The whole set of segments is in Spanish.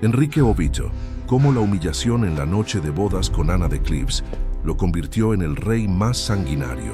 Enrique Obito, cómo la humillación en la noche de bodas con Ana de Cleves lo convirtió en el rey más sanguinario.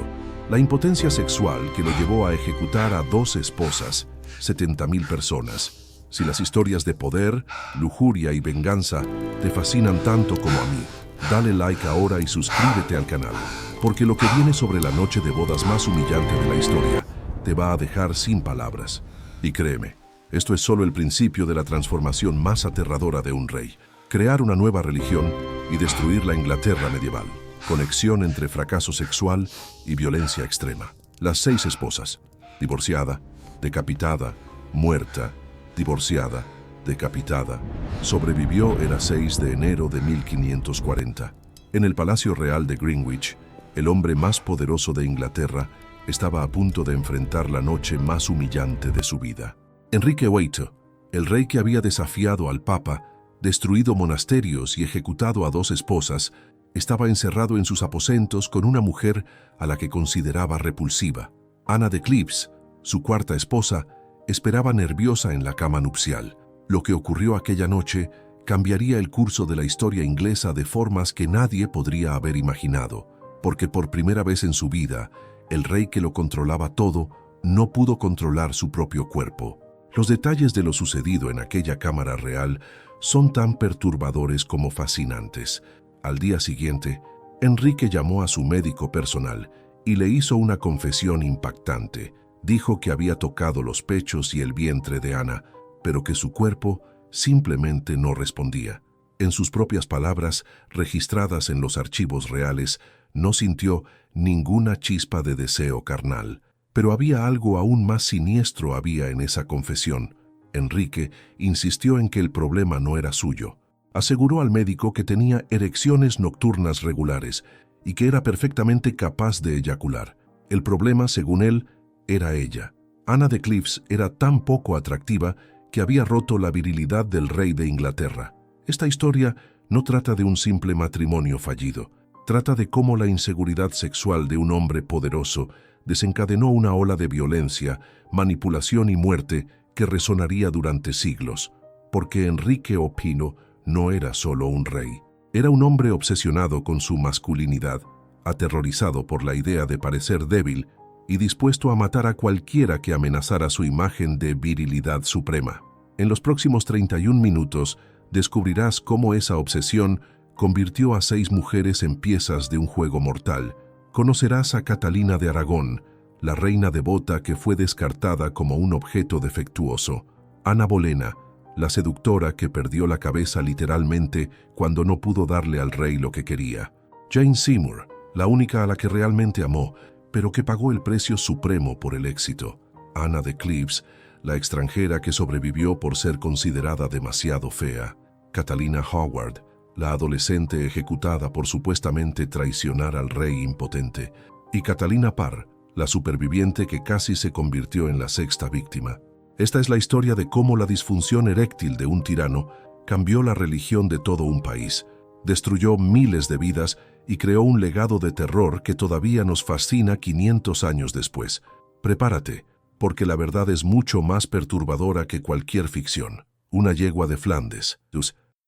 La impotencia sexual que lo llevó a ejecutar a 2 esposas, 70.000 personas. Si las historias de poder, lujuria y venganza te fascinan tanto como a mí, dale like ahora y suscríbete al canal, porque lo que viene sobre la noche de bodas más humillante de la historia te va a dejar sin palabras. Y créeme, esto es solo el principio de la transformación más aterradora de un rey. Crear una nueva religión y destruir la Inglaterra medieval. Conexión entre fracaso sexual y violencia extrema. Las 6 esposas. Divorciada, decapitada, muerta, divorciada, decapitada. Sobrevivió el 6 de enero de 1540. En el Palacio Real de Greenwich, el hombre más poderoso de Inglaterra estaba a punto de enfrentar la noche más humillante de su vida. Enrique Obito, el rey que había desafiado al Papa, destruido monasterios y ejecutado a 2 esposas, estaba encerrado en sus aposentos con una mujer a la que consideraba repulsiva. Ana de Cleves, su 4ª esposa, esperaba nerviosa en la cama nupcial. Lo que ocurrió aquella noche cambiaría el curso de la historia inglesa de formas que nadie podría haber imaginado, porque por primera vez en su vida, el rey que lo controlaba todo no pudo controlar su propio cuerpo. Los detalles de lo sucedido en aquella cámara real son tan perturbadores como fascinantes. Al día siguiente, Enrique llamó a su médico personal y le hizo una confesión impactante. Dijo que había tocado los pechos y el vientre de Ana, pero que su cuerpo simplemente no respondía. En sus propias palabras, registradas en los archivos reales, no sintió ninguna chispa de deseo carnal. Pero había algo aún más siniestro en esa confesión. Enrique insistió en que el problema no era suyo. Aseguró al médico que tenía erecciones nocturnas regulares y que era perfectamente capaz de eyacular. El problema, según él, era ella. Ana de Cleves era tan poco atractiva que había roto la virilidad del rey de Inglaterra. Esta historia no trata de un simple matrimonio fallido. Trata de cómo la inseguridad sexual de un hombre poderoso desencadenó una ola de violencia, manipulación y muerte que resonaría durante siglos. Porque Enrique Obito no era solo un rey. Era un hombre obsesionado con su masculinidad, aterrorizado por la idea de parecer débil y dispuesto a matar a cualquiera que amenazara su imagen de virilidad suprema. En los próximos 31 minutos descubrirás cómo esa obsesión convirtió a 6 mujeres en piezas de un juego mortal. Conocerás a Catalina de Aragón, la reina devota que fue descartada como un objeto defectuoso. Ana Bolena, la seductora que perdió la cabeza literalmente cuando no pudo darle al rey lo que quería. Jane Seymour, la única a la que realmente amó, pero que pagó el precio supremo por el éxito. Ana de Cleves, la extranjera que sobrevivió por ser considerada demasiado fea. Catalina Howard, la adolescente ejecutada por supuestamente traicionar al rey impotente. Y Catalina Parr, la superviviente que casi se convirtió en la 6ª víctima. Esta es la historia de cómo la disfunción eréctil de un tirano cambió la religión de todo un país, destruyó miles de vidas y creó un legado de terror que todavía nos fascina 500 años después. Prepárate, porque la verdad es mucho más perturbadora que cualquier ficción. Una yegua de Flandes.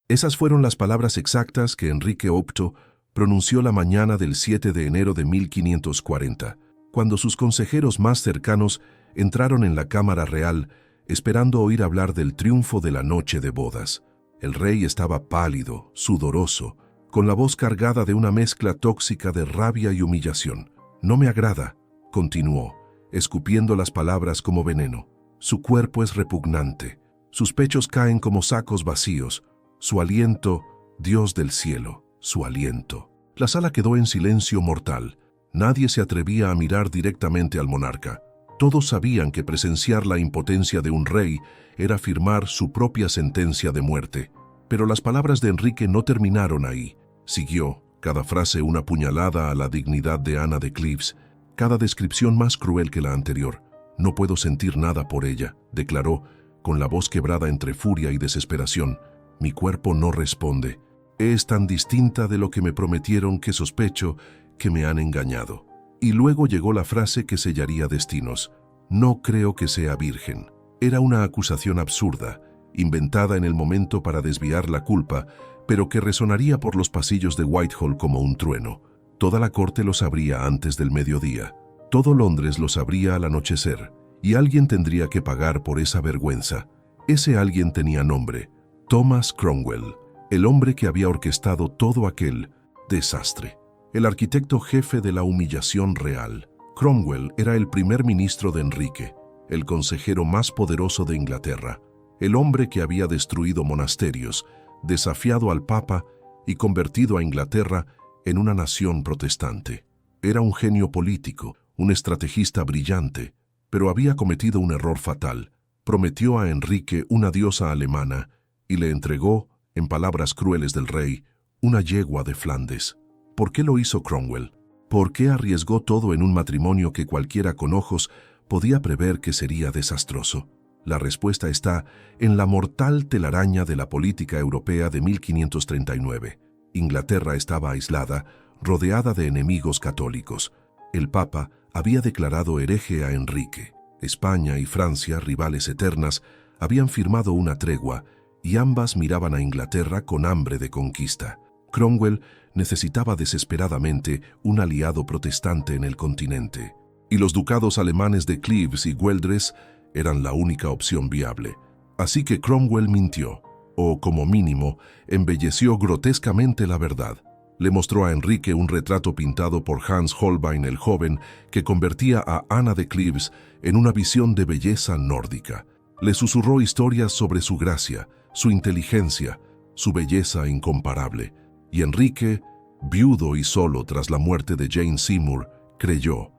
Esas fueron las palabras exactas que Enrique Obito pronunció la mañana del 7 de enero de 1540, cuando sus consejeros más cercanos entraron en la cámara real esperando oír hablar del triunfo de la noche de bodas. El rey estaba pálido, sudoroso, con la voz cargada de una mezcla tóxica de rabia y humillación. «No me agrada», continuó, escupiendo las palabras como veneno. «Su cuerpo es repugnante, sus pechos caen como sacos vacíos, su aliento, Dios del cielo, su aliento». La sala quedó en silencio mortal. Nadie se atrevía a mirar directamente al monarca. Todos sabían que presenciar la impotencia de un rey era firmar su propia sentencia de muerte. Pero las palabras de Enrique no terminaron ahí. Siguió, cada frase una puñalada a la dignidad de Ana de Cleves, cada descripción más cruel que la anterior. «No puedo sentir nada por ella», declaró, con la voz quebrada entre furia y desesperación. «Mi cuerpo no responde. Es tan distinta de lo que me prometieron que sospecho que me han engañado». Y luego llegó la frase que sellaría destinos. «No creo que sea virgen». Era una acusación absurda, inventada en el momento para desviar la culpa, pero que resonaría por los pasillos de Whitehall como un trueno. Toda la corte lo sabría antes del mediodía. Todo Londres lo sabría al anochecer, y alguien tendría que pagar por esa vergüenza. Ese alguien tenía nombre: Thomas Cromwell, el hombre que había orquestado todo aquel desastre. El arquitecto jefe de la humillación real. Cromwell era el primer ministro de Enrique, el consejero más poderoso de Inglaterra, el hombre que había destruido monasterios, desafiado al Papa y convertido a Inglaterra en una nación protestante. Era un genio político, un estrategista brillante, pero había cometido un error fatal. Prometió a Enrique una diosa alemana y le entregó, en palabras crueles del rey, una yegua de Flandes. ¿Por qué lo hizo Cromwell? ¿Por qué arriesgó todo en un matrimonio que cualquiera con ojos podía prever que sería desastroso? La respuesta está en la mortal telaraña de la política europea de 1539. Inglaterra estaba aislada, rodeada de enemigos católicos. El Papa había declarado hereje a Enrique. España y Francia, rivales eternas, habían firmado una tregua y ambas miraban a Inglaterra con hambre de conquista. Cromwell necesitaba desesperadamente un aliado protestante en el continente, y los ducados alemanes de Cleves y Güeldres eran la única opción viable. Así que Cromwell mintió, o como mínimo, embelleció grotescamente la verdad. Le mostró a Enrique un retrato pintado por Hans Holbein el joven que convertía a Ana de Cleves en una visión de belleza nórdica. Le susurró historias sobre su gracia, su inteligencia, su belleza incomparable. Y Enrique, viudo y solo tras la muerte de Jane Seymour, creyó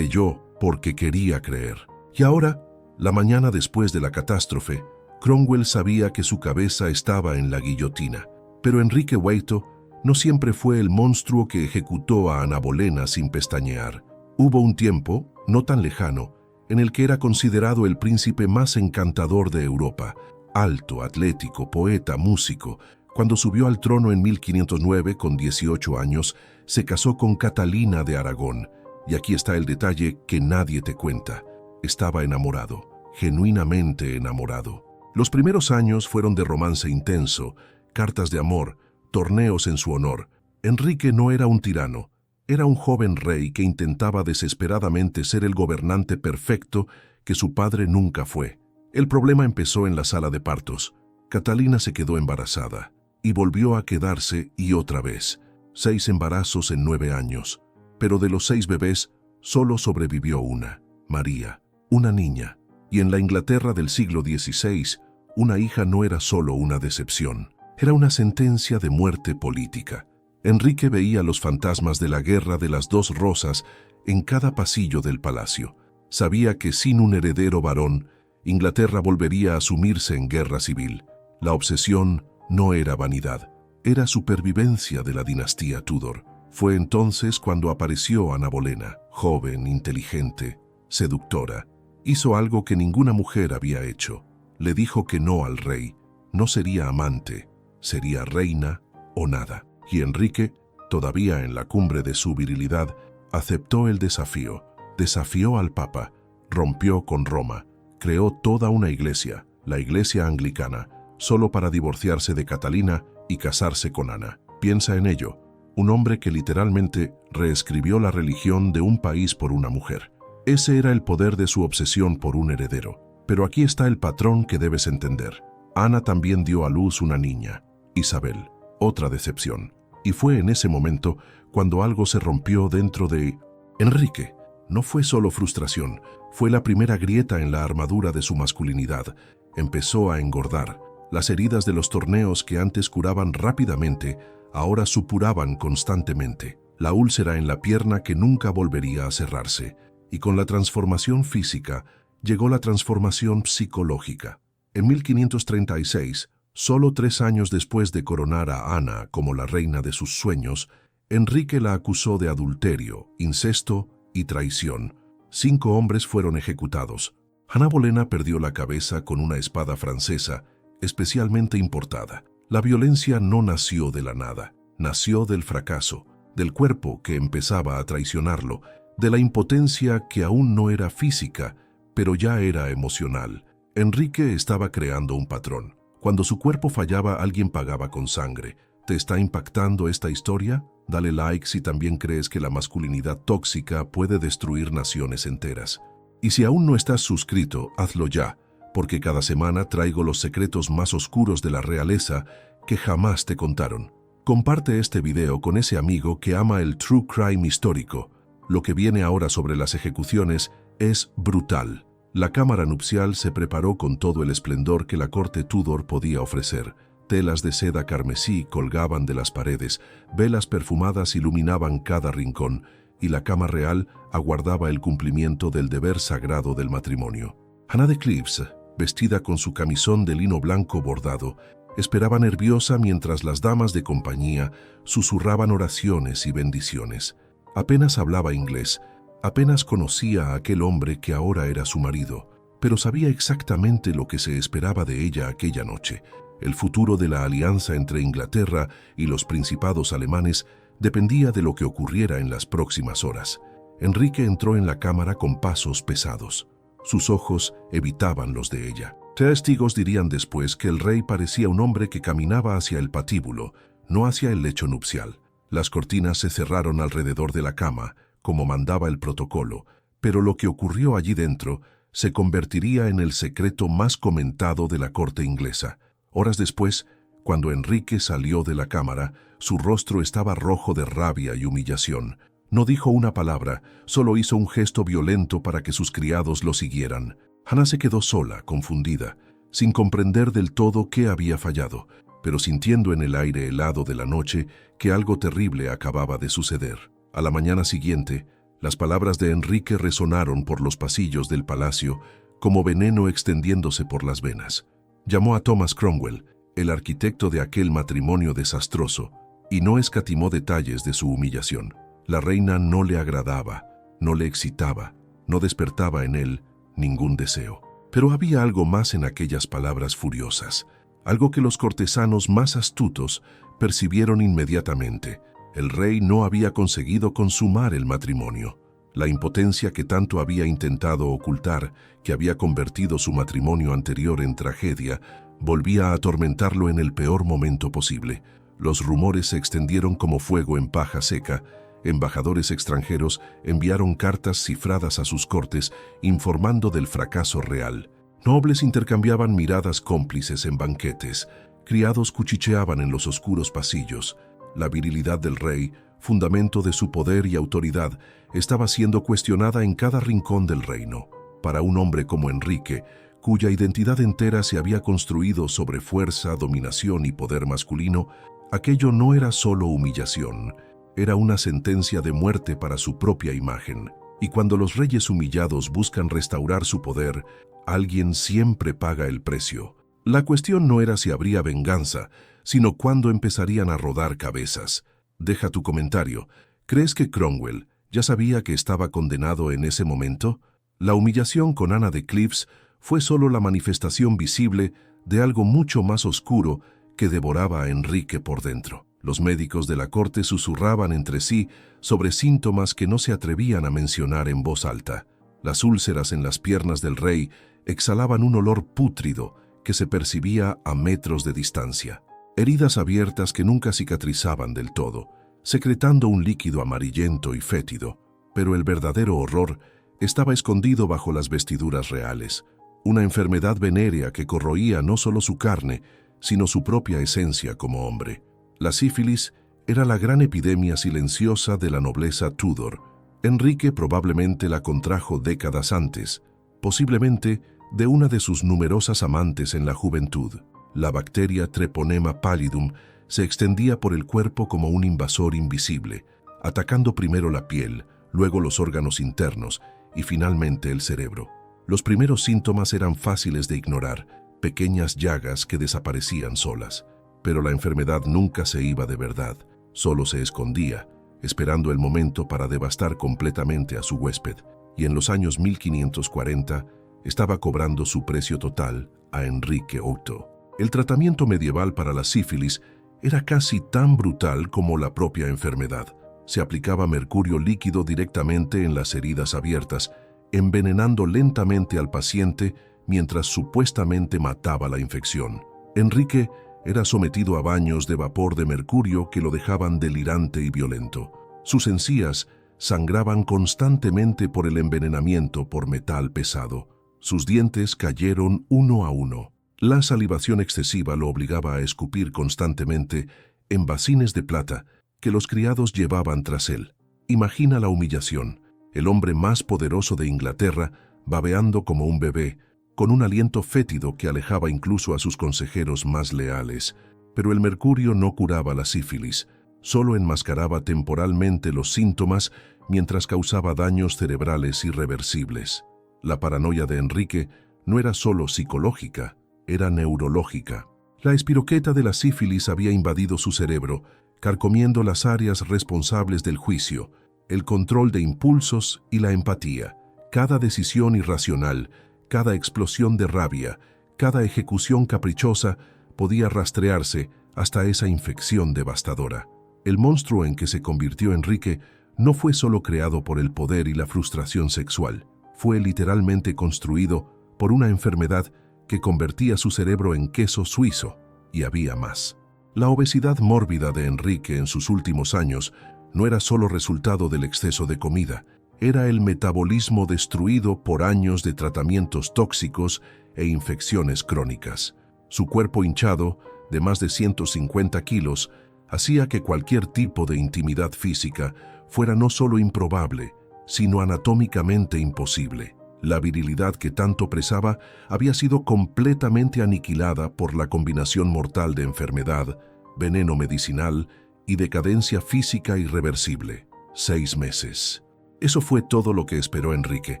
porque quería creer. Y ahora, la mañana después de la catástrofe, Cromwell sabía que su cabeza estaba en la guillotina. Pero Enrique Wayto no siempre fue el monstruo que ejecutó a Ana Bolena sin pestañear. Hubo un tiempo, no tan lejano, en el que era considerado el príncipe más encantador de Europa. Alto, atlético, poeta, músico. Cuando subió al trono en 1509, con 18 años, se casó con Catalina de Aragón. Y aquí está el detalle que nadie te cuenta. Estaba enamorado, genuinamente enamorado. Los primeros años fueron de romance intenso, cartas de amor, torneos en su honor. Enrique no era un tirano, era un joven rey que intentaba desesperadamente ser el gobernante perfecto que su padre nunca fue. El problema empezó en la sala de partos. Catalina se quedó embarazada y volvió a quedarse y otra vez. 6 embarazos en 9 años, pero de los 6 bebés solo sobrevivió una, María, una niña. Y en la Inglaterra del siglo XVI, una hija no era solo una decepción, era una sentencia de muerte política. Enrique veía los fantasmas de la guerra de las 2 rosas en cada pasillo del palacio. Sabía que sin un heredero varón, Inglaterra volvería a sumirse en guerra civil. La obsesión no era vanidad, era supervivencia de la dinastía Tudor. Fue entonces cuando apareció Ana Bolena, joven, inteligente, seductora. Hizo algo que ninguna mujer había hecho. Le dijo que no al rey. No sería amante, sería reina o nada. Y Enrique, todavía en la cumbre de su virilidad, aceptó el desafío. Desafió al Papa, rompió con Roma, creó toda una iglesia, la iglesia anglicana, solo para divorciarse de Catalina y casarse con Ana. Piensa en ello, un hombre que literalmente reescribió la religión de un país por una mujer. Ese era el poder de su obsesión por un heredero. Pero aquí está el patrón que debes entender. Ana también dio a luz una niña, Isabel, otra decepción. Y fue en ese momento cuando algo se rompió dentro de Enrique. No fue solo frustración, fue la primera grieta en la armadura de su masculinidad. Empezó a engordar. Las heridas de los torneos que antes curaban rápidamente, ahora supuraban constantemente. La úlcera en la pierna que nunca volvería a cerrarse. Y con la transformación física, llegó la transformación psicológica. En 1536, solo 3 años después de coronar a Ana como la reina de sus sueños, Enrique la acusó de adulterio, incesto y traición. 5 hombres fueron ejecutados. Ana Bolena perdió la cabeza con una espada francesa, especialmente importada. La violencia no nació de la nada, nació del fracaso, del cuerpo que empezaba a traicionarlo, de la impotencia que aún no era física, pero ya era emocional. Enrique estaba creando un patrón. Cuando su cuerpo fallaba, alguien pagaba con sangre. ¿Te está impactando esta historia? Dale like si también crees que la masculinidad tóxica puede destruir naciones enteras. Y si aún no estás suscrito, hazlo ya, porque cada semana traigo los secretos más oscuros de la realeza que jamás te contaron. Comparte este video con ese amigo que ama el true crime histórico. Lo que viene ahora sobre las ejecuciones es brutal. La cámara nupcial se preparó con todo el esplendor que la corte Tudor podía ofrecer. Telas de seda carmesí colgaban de las paredes, velas perfumadas iluminaban cada rincón, y la cama real aguardaba el cumplimiento del deber sagrado del matrimonio. Ana de Cleves, vestida con su camisón de lino blanco bordado, esperaba nerviosa mientras las damas de compañía susurraban oraciones y bendiciones. Apenas hablaba inglés, apenas conocía a aquel hombre que ahora era su marido, pero sabía exactamente lo que se esperaba de ella aquella noche. El futuro de la alianza entre Inglaterra y los principados alemanes dependía de lo que ocurriera en las próximas horas. Enrique entró en la cámara con pasos pesados. Sus ojos evitaban los de ella. Testigos dirían después que el rey parecía un hombre que caminaba hacia el patíbulo, no hacia el lecho nupcial. Las cortinas se cerraron alrededor de la cama, como mandaba el protocolo, pero lo que ocurrió allí dentro se convertiría en el secreto más comentado de la corte inglesa. Horas después, cuando Enrique salió de la cámara, su rostro estaba rojo de rabia y humillación. No dijo una palabra, solo hizo un gesto violento para que sus criados lo siguieran. Hannah se quedó sola, confundida, sin comprender del todo qué había fallado, pero sintiendo en el aire helado de la noche que algo terrible acababa de suceder. A la mañana siguiente, las palabras de Enrique resonaron por los pasillos del palacio como veneno extendiéndose por las venas. Llamó a Thomas Cromwell, el arquitecto de aquel matrimonio desastroso, y no escatimó detalles de su humillación. La reina no le agradaba, no le excitaba, no despertaba en él ningún deseo. Pero había algo más en aquellas palabras furiosas, algo que los cortesanos más astutos percibieron inmediatamente. El rey no había conseguido consumar el matrimonio. La impotencia que tanto había intentado ocultar, que había convertido su matrimonio anterior en tragedia, volvía a atormentarlo en el peor momento posible. Los rumores se extendieron como fuego en paja seca. Embajadores extranjeros enviaron cartas cifradas a sus cortes informando del fracaso real. Nobles intercambiaban miradas cómplices en banquetes. Criados cuchicheaban en los oscuros pasillos. La virilidad del rey, fundamento de su poder y autoridad, estaba siendo cuestionada en cada rincón del reino. Para un hombre como Enrique, cuya identidad entera se había construido sobre fuerza, dominación y poder masculino, aquello no era solo humillación, era una sentencia de muerte para su propia imagen. Y cuando los reyes humillados buscan restaurar su poder, alguien siempre paga el precio. La cuestión no era si habría venganza, sino cuándo empezarían a rodar cabezas. Deja tu comentario. ¿Crees que Cromwell ya sabía que estaba condenado en ese momento? La humillación con Ana de Cleves fue solo la manifestación visible de algo mucho más oscuro que devoraba a Enrique por dentro. Los médicos de la corte susurraban entre sí sobre síntomas que no se atrevían a mencionar en voz alta. Las úlceras en las piernas del rey exhalaban un olor pútrido que se percibía a metros de distancia. Heridas abiertas que nunca cicatrizaban del todo, secretando un líquido amarillento y fétido. Pero el verdadero horror estaba escondido bajo las vestiduras reales. Una enfermedad venérea que corroía no solo su carne, sino su propia esencia como hombre. La sífilis era la gran epidemia silenciosa de la nobleza Tudor. Enrique probablemente la contrajo décadas antes, posiblemente de una de sus numerosas amantes en la juventud. La bacteria Treponema pallidum se extendía por el cuerpo como un invasor invisible, atacando primero la piel, luego los órganos internos y finalmente el cerebro. Los primeros síntomas eran fáciles de ignorar, pequeñas llagas que desaparecían solas. Pero la enfermedad nunca se iba de verdad, solo se escondía, esperando el momento para devastar completamente a su huésped, y en los años 1540 estaba cobrando su precio total a Enrique VIII. El tratamiento medieval para la sífilis era casi tan brutal como la propia enfermedad. Se aplicaba mercurio líquido directamente en las heridas abiertas, envenenando lentamente al paciente mientras supuestamente mataba la infección. Enrique era sometido a baños de vapor de mercurio que lo dejaban delirante y violento. Sus encías sangraban constantemente por el envenenamiento por metal pesado. Sus dientes cayeron uno a uno. La salivación excesiva lo obligaba a escupir constantemente en bacines de plata que los criados llevaban tras él. Imagina la humillación. El hombre más poderoso de Inglaterra, babeando como un bebé, con un aliento fétido que alejaba incluso a sus consejeros más leales. Pero el mercurio no curaba la sífilis, solo enmascaraba temporalmente los síntomas mientras causaba daños cerebrales irreversibles. La paranoia de Enrique no era solo psicológica, era neurológica. La espiroqueta de la sífilis había invadido su cerebro, carcomiendo las áreas responsables del juicio, el control de impulsos y la empatía. Cada decisión irracional, cada explosión de rabia, cada ejecución caprichosa podía rastrearse hasta esa infección devastadora. El monstruo en que se convirtió Enrique no fue solo creado por el poder y la frustración sexual, fue literalmente construido por una enfermedad que convertía su cerebro en queso suizo, y había más. La obesidad mórbida de Enrique en sus últimos años no era solo resultado del exceso de comida, era el metabolismo destruido por años de tratamientos tóxicos e infecciones crónicas. Su cuerpo hinchado, de más de 150 kilos, hacía que cualquier tipo de intimidad física fuera no solo improbable, sino anatómicamente imposible. La virilidad que tanto presaba había sido completamente aniquilada por la combinación mortal de enfermedad, veneno medicinal y decadencia física irreversible. 6 meses. Eso fue todo lo que esperó Enrique.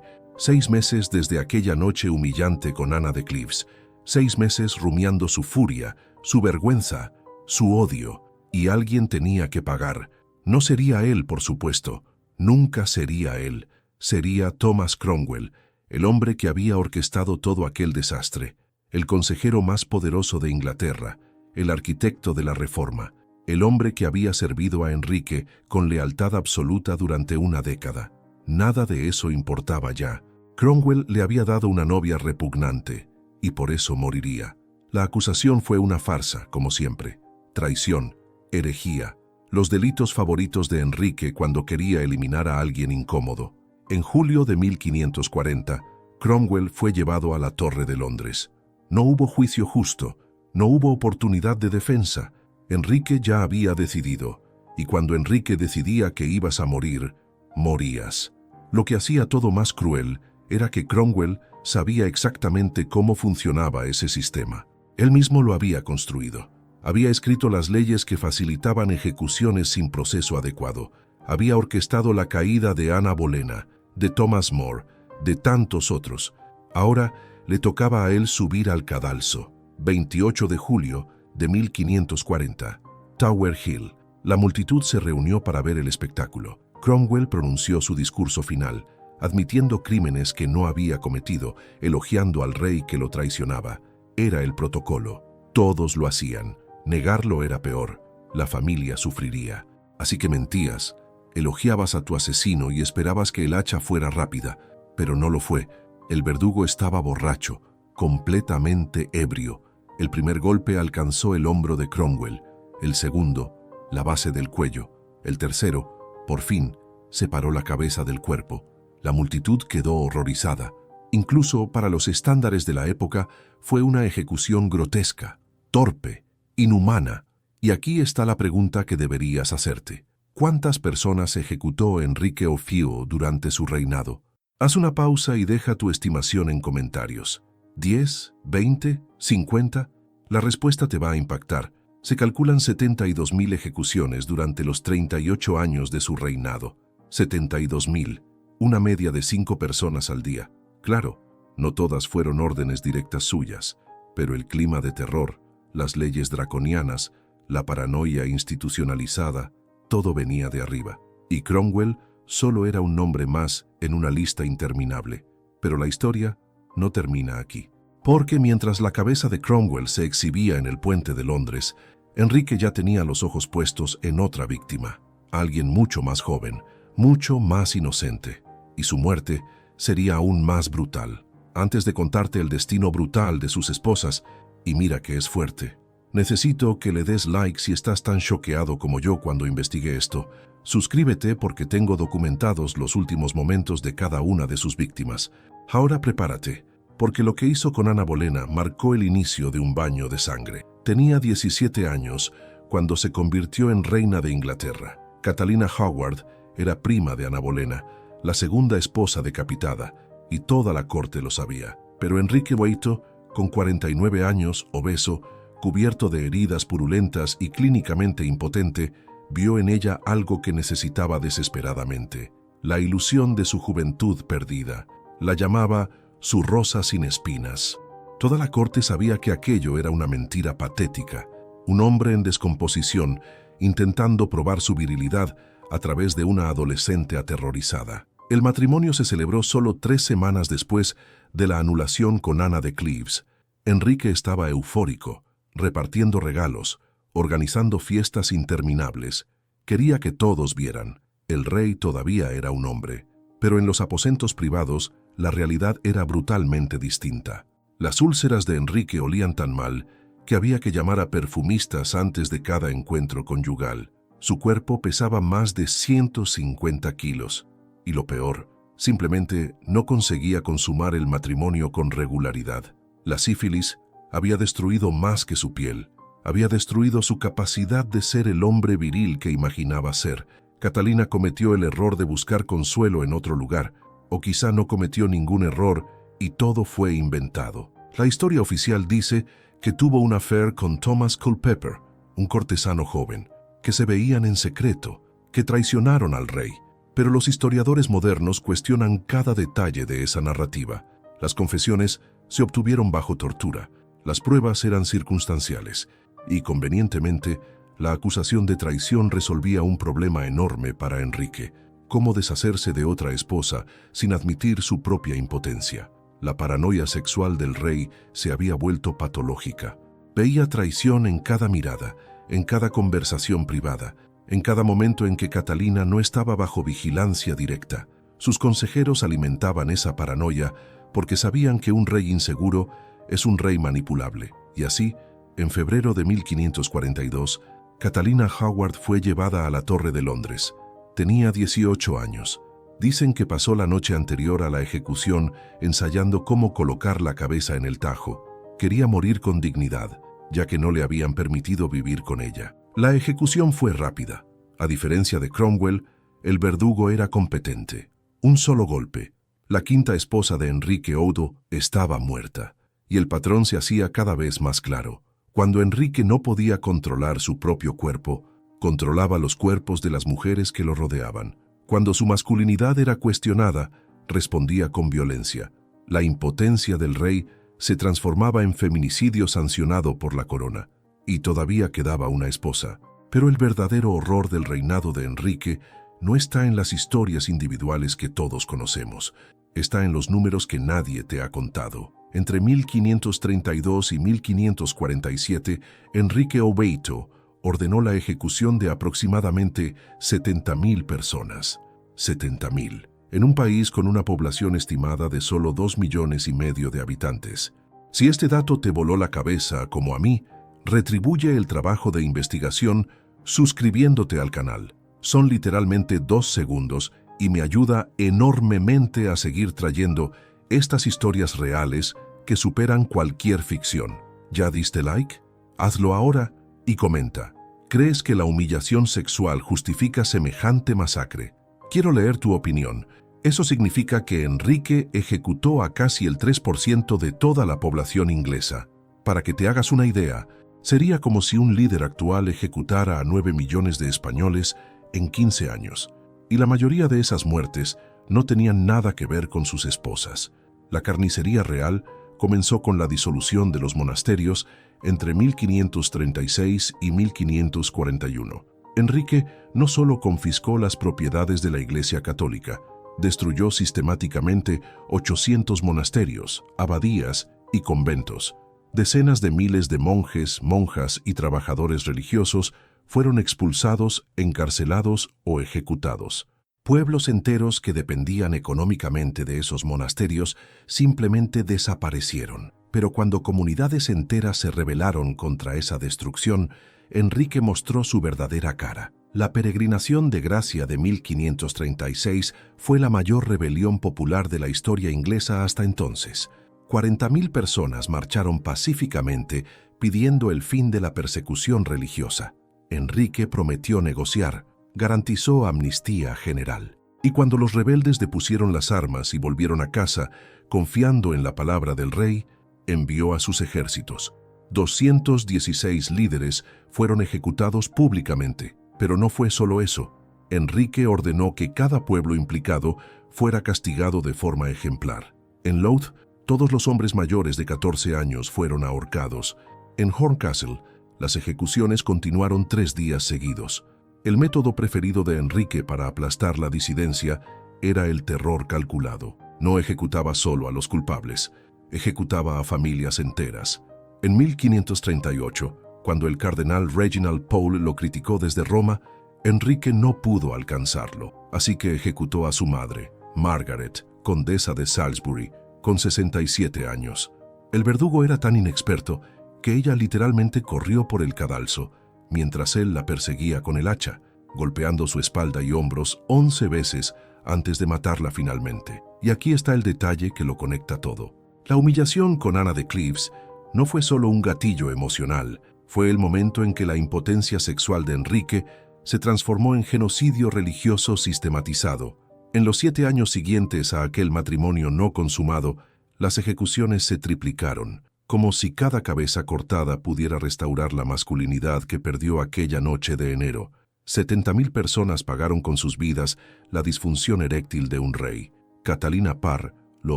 6 meses desde aquella noche humillante con Ana de Cleves. 6 meses rumiando su furia, su vergüenza, su odio. Y alguien tenía que pagar. No sería él, por supuesto. Nunca sería él. Sería Thomas Cromwell, el hombre que había orquestado todo aquel desastre, el consejero más poderoso de Inglaterra, el arquitecto de la Reforma, el hombre que había servido a Enrique con lealtad absoluta durante una década. Nada de eso importaba ya. Cromwell le había dado una novia repugnante, y por eso moriría. La acusación fue una farsa, como siempre. Traición, herejía, los delitos favoritos de Enrique cuando quería eliminar a alguien incómodo. En julio de 1540, Cromwell fue llevado a la Torre de Londres. No hubo juicio justo, no hubo oportunidad de defensa. Enrique ya había decidido, y cuando Enrique decidía que ibas a morir, morías. Lo que hacía todo más cruel era que Cromwell sabía exactamente cómo funcionaba ese sistema. Él mismo lo había construido. Había escrito las leyes que facilitaban ejecuciones sin proceso adecuado. Había orquestado la caída de Ana Bolena, de Thomas More, de tantos otros. Ahora le tocaba a él subir al cadalso. 28 de julio de 1540. Tower Hill. La multitud se reunió para ver el espectáculo. Cromwell pronunció su discurso final, admitiendo crímenes que no había cometido, elogiando al rey que lo traicionaba. Era el protocolo. Todos lo hacían. Negarlo era peor. La familia sufriría. Así que mentías. Elogiabas a tu asesino y esperabas que el hacha fuera rápida, pero no lo fue. El verdugo estaba borracho, completamente ebrio. El primer golpe alcanzó el hombro de Cromwell, el segundo, la base del cuello, el tercero, por fin, separó la cabeza del cuerpo. La multitud quedó horrorizada. Incluso para los estándares de la época, fue una ejecución grotesca, torpe, inhumana. Y aquí está la pregunta que deberías hacerte. ¿Cuántas personas ejecutó Enrique Offiu durante su reinado? Haz una pausa y deja tu estimación en comentarios. ¿10? ¿20? ¿50? La respuesta te va a impactar. Se calculan 72.000 ejecuciones durante los 38 años de su reinado. 72.000, una media de 5 personas al día. Claro, no todas fueron órdenes directas suyas, pero el clima de terror, las leyes draconianas, la paranoia institucionalizada, todo venía de arriba. Y Cromwell solo era un nombre más en una lista interminable. Pero la historia no termina aquí. Porque mientras la cabeza de Cromwell se exhibía en el puente de Londres, Enrique ya tenía los ojos puestos en otra víctima. Alguien mucho más joven, mucho más inocente. Y su muerte sería aún más brutal. Antes de contarte el destino brutal de sus esposas, Y mira que es fuerte. Necesito que le des like si estás tan choqueado como yo cuando investigué esto. Suscríbete porque tengo documentados los últimos momentos de cada una de sus víctimas. Ahora prepárate, porque lo que hizo con Ana Bolena marcó el inicio de un baño de sangre. Tenía 17 años cuando se convirtió en reina de Inglaterra. Catalina Howard era prima de Ana Bolena, la segunda esposa decapitada, y toda la corte lo sabía. Pero Enrique Boito, con 49 años, obeso, cubierto de heridas purulentas y clínicamente impotente, vio en ella algo que necesitaba desesperadamente, la ilusión de su juventud perdida. La llamaba su rosa sin espinas. Toda la corte sabía que aquello era una mentira patética, un hombre en descomposición intentando probar su virilidad a través de una adolescente aterrorizada. El matrimonio se celebró solo 3 semanas después de la anulación con Ana de Cleves. Enrique estaba eufórico, repartiendo regalos, organizando fiestas interminables. Quería que todos vieran. El rey todavía era un hombre. Pero en los aposentos privados, la realidad era brutalmente distinta. Las úlceras de Enrique olían tan mal que había que llamar a perfumistas antes de cada encuentro conyugal. Su cuerpo pesaba más de 150 kilos. Y lo peor, simplemente no conseguía consumar el matrimonio con regularidad. La sífilis había destruido más que su piel. Había destruido su capacidad de ser el hombre viril que imaginaba ser. Catalina cometió el error de buscar consuelo en otro lugar, o quizá no cometió ningún error y todo fue inventado. La historia oficial dice que tuvo un affair con Thomas Culpeper, un cortesano joven, que se veían en secreto, que traicionaron al rey. Pero los historiadores modernos cuestionan cada detalle de esa narrativa. Las confesiones se obtuvieron bajo tortura, las pruebas eran circunstanciales, y convenientemente, la acusación de traición resolvía un problema enorme para Enrique: cómo deshacerse de otra esposa sin admitir su propia impotencia. La paranoia sexual del rey se había vuelto patológica. Veía traición en cada mirada, en cada conversación privada, en cada momento en que Catalina no estaba bajo vigilancia directa. Sus consejeros alimentaban esa paranoia porque sabían que un rey inseguro es un rey manipulable. Y así, en febrero de 1542, Catalina Howard fue llevada a la Torre de Londres. Tenía 18 años. Dicen que pasó la noche anterior a la ejecución ensayando cómo colocar la cabeza en el tajo. Quería morir con dignidad, ya que no le habían permitido vivir con ella. La ejecución fue rápida. A diferencia de Cromwell, el verdugo era competente. Un solo golpe. La quinta esposa de Enrique Odo estaba muerta, y el patrón se hacía cada vez más claro. Cuando Enrique no podía controlar su propio cuerpo, controlaba los cuerpos de las mujeres que lo rodeaban. Cuando su masculinidad era cuestionada, respondía con violencia. La impotencia del rey se transformaba en feminicidio sancionado por la corona. Y todavía quedaba una esposa. Pero el verdadero horror del reinado de Enrique no está en las historias individuales que todos conocemos. Está en los números que nadie te ha contado. Entre 1532 y 1547, Enrique Obeito ordenó la ejecución de aproximadamente 70.000 personas. 70.000. En un país con una población estimada de solo 2,5 millones de habitantes. Si este dato te voló la cabeza, como a mí, retribuye el trabajo de investigación suscribiéndote al canal. Son literalmente 2 segundos y me ayuda enormemente a seguir trayendo estas historias reales que superan cualquier ficción. ¿Ya diste like? Hazlo ahora y comenta. ¿Crees que la humillación sexual justifica semejante masacre? Quiero leer tu opinión. Eso significa que Enrique ejecutó a casi el 3% de toda la población inglesa. Para que te hagas una idea, sería como si un líder actual ejecutara a 9 millones de españoles en 15 años. Y la mayoría de esas muertes no tenían nada que ver con sus esposas. La carnicería real comenzó con la disolución de los monasterios entre 1536 y 1541. Enrique no solo confiscó las propiedades de la Iglesia Católica, destruyó sistemáticamente 800 monasterios, abadías y conventos. Decenas de miles de monjes, monjas y trabajadores religiosos fueron expulsados, encarcelados o ejecutados. Pueblos enteros que dependían económicamente de esos monasterios simplemente desaparecieron. Pero cuando comunidades enteras se rebelaron contra esa destrucción, Enrique mostró su verdadera cara. La peregrinación de Gracia de 1536 fue la mayor rebelión popular de la historia inglesa hasta entonces. 40.000 personas marcharon pacíficamente pidiendo el fin de la persecución religiosa. Enrique prometió negociar, garantizó amnistía general. Y cuando los rebeldes depusieron las armas y volvieron a casa, confiando en la palabra del rey, envió a sus ejércitos. 216 líderes fueron ejecutados públicamente. Pero no fue solo eso. Enrique ordenó que cada pueblo implicado fuera castigado de forma ejemplar. En Louth, todos los hombres mayores de 14 años fueron ahorcados. En Horncastle, las ejecuciones continuaron 3 días seguidos. El método preferido de Enrique para aplastar la disidencia era el terror calculado. No ejecutaba solo a los culpables, ejecutaba a familias enteras. En 1538, cuando el cardenal Reginald Pole lo criticó desde Roma, Enrique no pudo alcanzarlo, así que ejecutó a su madre, Margaret, condesa de Salisbury, con 67 años. El verdugo era tan inexperto que ella literalmente corrió por el cadalso, mientras él la perseguía con el hacha, golpeando su espalda y hombros 11 veces antes de matarla finalmente. Y aquí está el detalle que lo conecta todo. La humillación con Ana de Cleves no fue solo un gatillo emocional, fue el momento en que la impotencia sexual de Enrique se transformó en genocidio religioso sistematizado. En los 7 años siguientes a aquel matrimonio no consumado, las ejecuciones se triplicaron, como si cada cabeza cortada pudiera restaurar la masculinidad que perdió aquella noche de enero. 70.000 personas pagaron con sus vidas la disfunción eréctil de un rey. Catalina Parr lo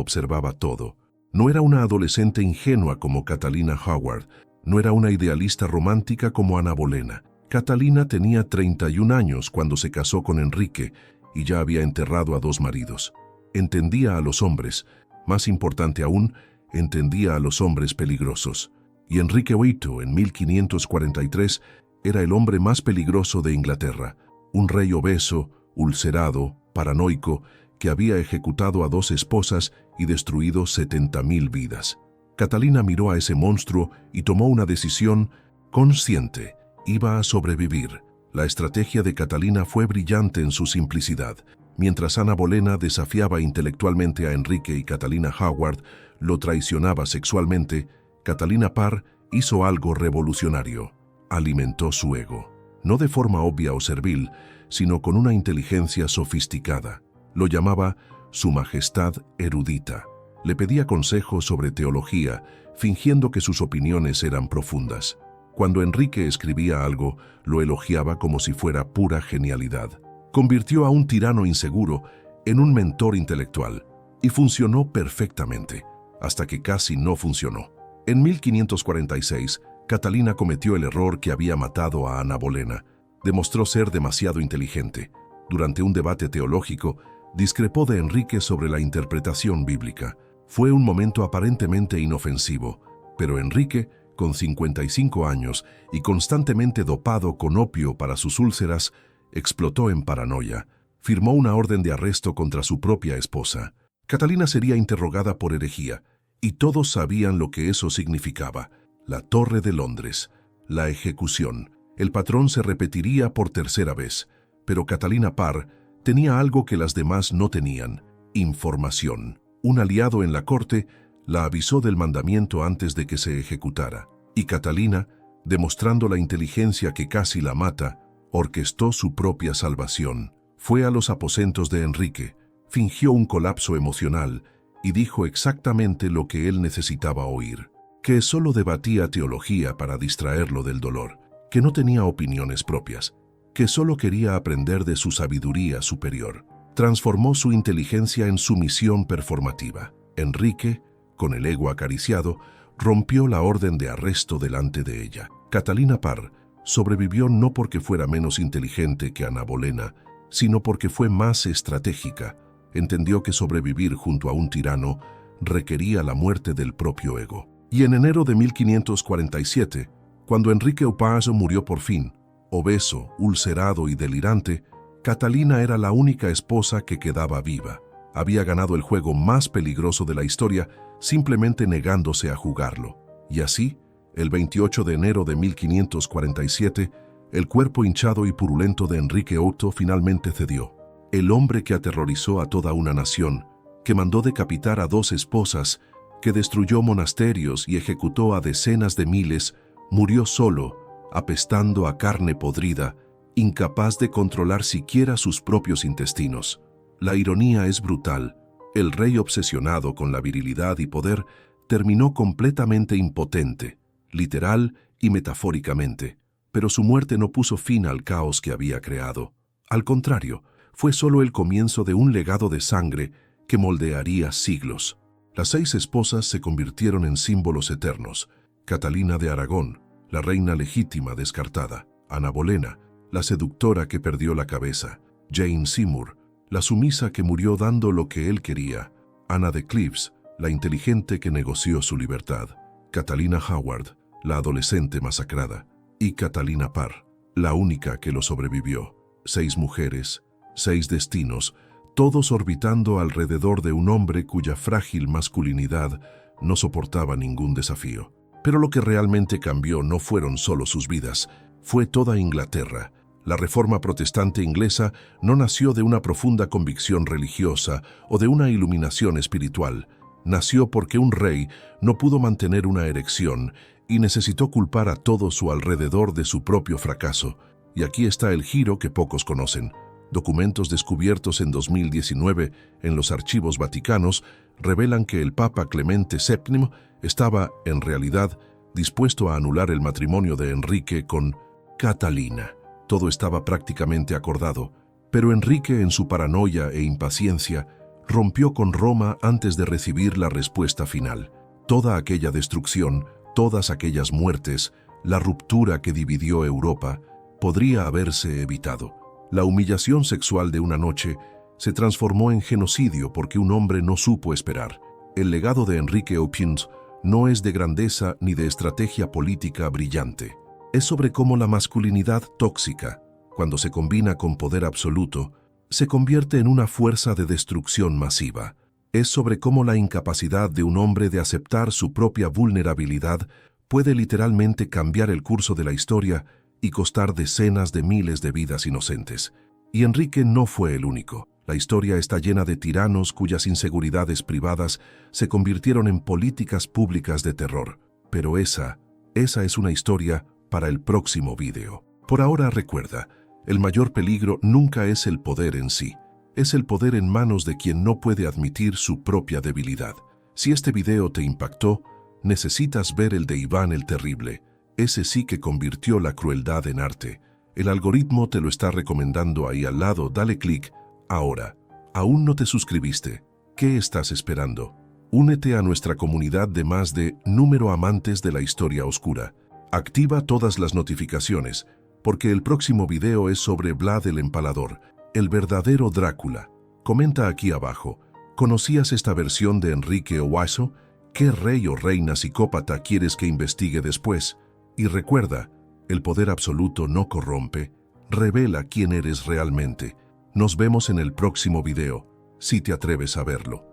observaba todo. No era una adolescente ingenua como Catalina Howard, no era una idealista romántica como Ana Bolena. Catalina tenía 31 años cuando se casó con Enrique y ya había enterrado a 2 maridos. Entendía a los hombres, más importante aún, entendía a los hombres peligrosos. Y Enrique VIII, en 1543, era el hombre más peligroso de Inglaterra, un rey obeso, ulcerado, paranoico, que había ejecutado a 2 esposas y destruido 70.000 vidas. Catalina miró a ese monstruo y tomó una decisión consciente. Iba a sobrevivir. La estrategia de Catalina fue brillante en su simplicidad. Mientras Ana Bolena desafiaba intelectualmente a Enrique y Catalina Howard lo traicionaba sexualmente, Catalina Parr hizo algo revolucionario. Alimentó su ego. No de forma obvia o servil, sino con una inteligencia sofisticada. Lo llamaba Su Majestad Erudita. Le pedía consejos sobre teología, fingiendo que sus opiniones eran profundas. Cuando Enrique escribía algo, lo elogiaba como si fuera pura genialidad. Convirtió a un tirano inseguro en un mentor intelectual, y funcionó perfectamente, hasta que casi no funcionó. En 1546, Catalina cometió el error que había matado a Ana Bolena. Demostró ser demasiado inteligente. Durante un debate teológico, discrepó de Enrique sobre la interpretación bíblica. Fue un momento aparentemente inofensivo, pero Enrique, con 55 años y constantemente dopado con opio para sus úlceras, explotó en paranoia. Firmó una orden de arresto contra su propia esposa. Catalina sería interrogada por herejía, y todos sabían lo que eso significaba. La Torre de Londres, la ejecución. El patrón se repetiría por tercera vez, pero Catalina Parr tenía algo que las demás no tenían: información. Un aliado en la corte la avisó del mandamiento antes de que se ejecutara, y Catalina, demostrando la inteligencia que casi la mata, orquestó su propia salvación. Fue a los aposentos de Enrique, fingió un colapso emocional y dijo exactamente lo que él necesitaba oír: que solo debatía teología para distraerlo del dolor, que no tenía opiniones propias, que solo quería aprender de su sabiduría superior. Transformó su inteligencia en sumisión performativa. Enrique, con el ego acariciado, rompió la orden de arresto delante de ella. Catalina Parr sobrevivió no porque fuera menos inteligente que Ana Bolena, sino porque fue más estratégica. Entendió que sobrevivir junto a un tirano requería la muerte del propio ego. Y en enero de 1547, cuando Enrique Opazo murió por fin, obeso, ulcerado y delirante, Catalina era la única esposa que quedaba viva. Había ganado el juego más peligroso de la historia, simplemente negándose a jugarlo. Y así, el 28 de enero de 1547, el cuerpo hinchado y purulento de Enrique VIII finalmente cedió. El hombre que aterrorizó a toda una nación, que mandó decapitar a 2 esposas, que destruyó monasterios y ejecutó a decenas de miles, murió solo, apestando a carne podrida, incapaz de controlar siquiera sus propios intestinos. La ironía es brutal. El rey obsesionado con la virilidad y poder terminó completamente impotente, literal y metafóricamente, pero su muerte no puso fin al caos que había creado. Al contrario, fue solo el comienzo de un legado de sangre que moldearía siglos. Las 6 esposas se convirtieron en símbolos eternos. Catalina de Aragón, la reina legítima descartada; Ana Bolena, la seductora que perdió la cabeza; Jane Seymour, la sumisa que murió dando lo que él quería; Ana de Cleves, la inteligente que negoció su libertad; Catalina Howard, la adolescente masacrada; y Catalina Parr, la única que lo sobrevivió. 6 mujeres, 6 destinos, todos orbitando alrededor de un hombre cuya frágil masculinidad no soportaba ningún desafío. Pero lo que realmente cambió no fueron solo sus vidas, fue toda Inglaterra. La Reforma Protestante inglesa no nació de una profunda convicción religiosa o de una iluminación espiritual. Nació porque un rey no pudo mantener una erección y necesitó culpar a todo su alrededor de su propio fracaso. Y aquí está el giro que pocos conocen. Documentos descubiertos en 2019 en los archivos vaticanos revelan que el Papa Clemente VII estaba, en realidad, dispuesto a anular el matrimonio de Enrique con Catalina. Todo estaba prácticamente acordado, pero Enrique, en su paranoia e impaciencia, rompió con Roma antes de recibir la respuesta final. Toda aquella destrucción, todas aquellas muertes, la ruptura que dividió Europa, podría haberse evitado. La humillación sexual de una noche se transformó en genocidio porque un hombre no supo esperar. El legado de Enrique VIII no es de grandeza ni de estrategia política brillante. Es sobre cómo la masculinidad tóxica, cuando se combina con poder absoluto, se convierte en una fuerza de destrucción masiva. Es sobre cómo la incapacidad de un hombre de aceptar su propia vulnerabilidad puede literalmente cambiar el curso de la historia y costar decenas de miles de vidas inocentes. Y Enrique no fue el único. La historia está llena de tiranos cuyas inseguridades privadas se convirtieron en políticas públicas de terror. Pero esa es una historia para el próximo video. Por ahora recuerda, el mayor peligro nunca es el poder en sí. Es el poder en manos de quien no puede admitir su propia debilidad. Si este video te impactó, necesitas ver el de Iván el Terrible. Ese sí que convirtió la crueldad en arte. El algoritmo te lo está recomendando ahí al lado. Dale clic ahora. ¿Aún no te suscribiste? ¿Qué estás esperando? Únete a nuestra comunidad de más de número amantes de la historia oscura. Activa todas las notificaciones, porque el próximo video es sobre Vlad el Empalador, el verdadero Drácula. Comenta aquí abajo. ¿Conocías esta versión de Enrique VIII? ¿Qué rey o reina psicópata quieres que investigue después? Y recuerda, el poder absoluto no corrompe, revela quién eres realmente. Nos vemos en el próximo video, si te atreves a verlo.